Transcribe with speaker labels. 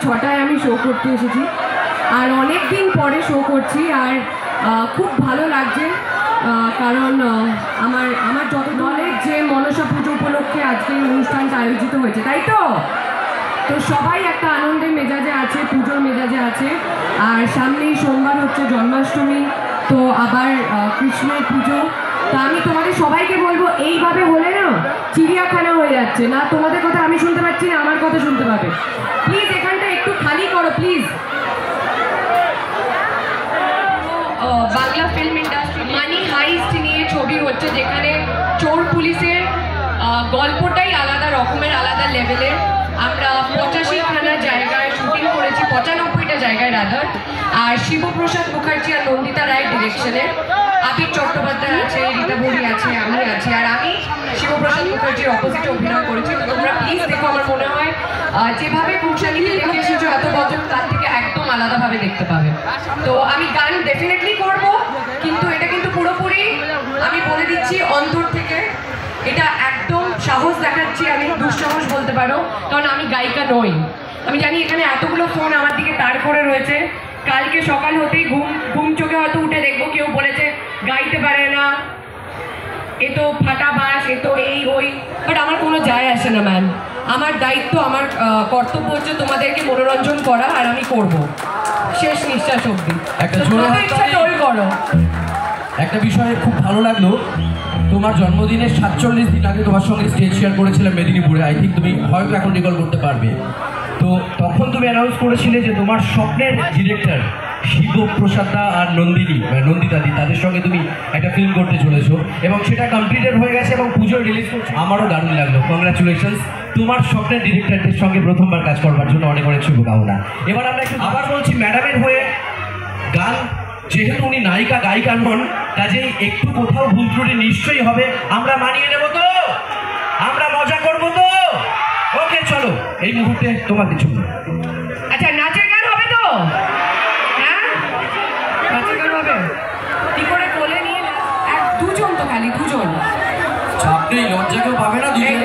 Speaker 1: ছটায় আমি শো করতে এসেছি আর অনেক দিন পরে শো করছি আর খুব ভালো লাগছে কারণ আমার যত দলের যে মনসা পুজো উপলক্ষে আজকে এই অনুষ্ঠানটা আয়োজিত হয়েছে, তাই তো সবাই একটা আনন্দের মেজাজে আছে, পুজোর মেজাজে আছে। আর সামনেই সোমবার হচ্ছে জন্মাষ্টমী, তো আবার কৃষ্ণের পুজো। তা আমি তোমাদের সবাইকে বলবো, এইভাবে হলে না চিড়িয়াখানা হয়ে যাচ্ছে না। তোমাদের কথা আমি শুনতে পাচ্ছি না, আমার কথা শুনতে পাবে। প্লিজ এখানটা একটু খালি করো please. Bangla film industry money heist নিয়ে ছবি হচ্ছে, যেখানে চোর পুলিশের গল্পটাই আলাদা রকমের, আলাদা লেভেলের। আমরা 85খানা জায়গায় শুটিং করেছি, 95টা জায়গায় রাধার। আর শিবপ্রসাদ মুখার্জি আর নন্দিতা রায়ের ডিরেকশনের। আবির চট্টোপাধ্যায় আছে, রীতা বড়ি আছে, আমি আছি। আর আমি শিবপ্রসাদ মুখার্জির অপোজিটে অভিনয় করেছি। তো তোমরা প্লিজ দেখো। আমার মনে হয় যেভাবে কুশালিনী দেখে এসেছো এত বছর, তার থেকে একদম আলাদাভাবে দেখতে পাবে। তো আমি গান ডেফিনেটলি করব, কিন্তু এটা কিন্তু পুরোপুরি আমি বলে দিচ্ছি অন্তর থেকে। এটা একদম সাহস দেখাচ্ছি, আমি দুঃসাহস বলতে পারো, কারণ আমি গায়িকা নই। আমি জানি এখানে এতগুলো ফোন আমার দিকে তাড় করে রয়েছে। কালকে সকাল হতেই ঘুম চোখে হয়তো উঠে দেখবো কেউ বলেছে গাইতে পারে না, এ তো ফাটা বাস, এ তো এই ওই। বাট আমার কোনো যায় আসে না ম্যাম। আমার দায়িত্ব, আমার কর্তব্য হচ্ছে তোমাদেরকে মনোরঞ্জন করা, আর আমি করব শেষ নিঃশ্বাস অবধি।
Speaker 2: একটা বিষয়ে খুব ভালো লাগলো, তোমার জন্মদিনের 47 দিন আগে তোমার সঙ্গে স্টেজ শেয়ার করেছিলাম মেদিনীপুরে। আই থিঙ্ক তুমি হয়তো এখন রিকল করতে পারবে। তো তখন তুমি অ্যানাউন্স করেছিলে যে তোমার স্বপ্নের ডিরেক্টর শিবপ্রসাদা আর নন্দিতাদি, তাদের সঙ্গে তুমি একটা ফিল্ম করতে চলেছো, এবং সেটা কমপ্লিটেড হয়ে গেছে এবং পুজোর রিলিজ করছে। আমারও দারুণ লাগলো, কংগ্রাচুলেশনস। তোমার স্বপ্নের ডিরেক্টরদের সঙ্গে প্রথমবার কাজ করবার জন্য অনেক অনেক শুভকামনা। এবার আমরা একটু আবার বলছি, ম্যাডামের হয়ে গান, যেহেতু উনি নায়িকা গায়িকা নন, কাজেই একটু কোথাও ভুল ত্রুটি নিশ্চয়ই হবে। আমরা মানিয়ে নেব তো, আমরা মজা করব তো। ওকে চলো, এই মুহূর্তে তোমার কিছু।
Speaker 1: আচ্ছা, নাচের গান হবে তো? হ্যাঁ, নাচের গান হবে। কি করে কোলে নিয়ে দুজন তো, খালি দুজন।
Speaker 2: চাপ নেই, লজ্জা কেউ পাবে না, দুজন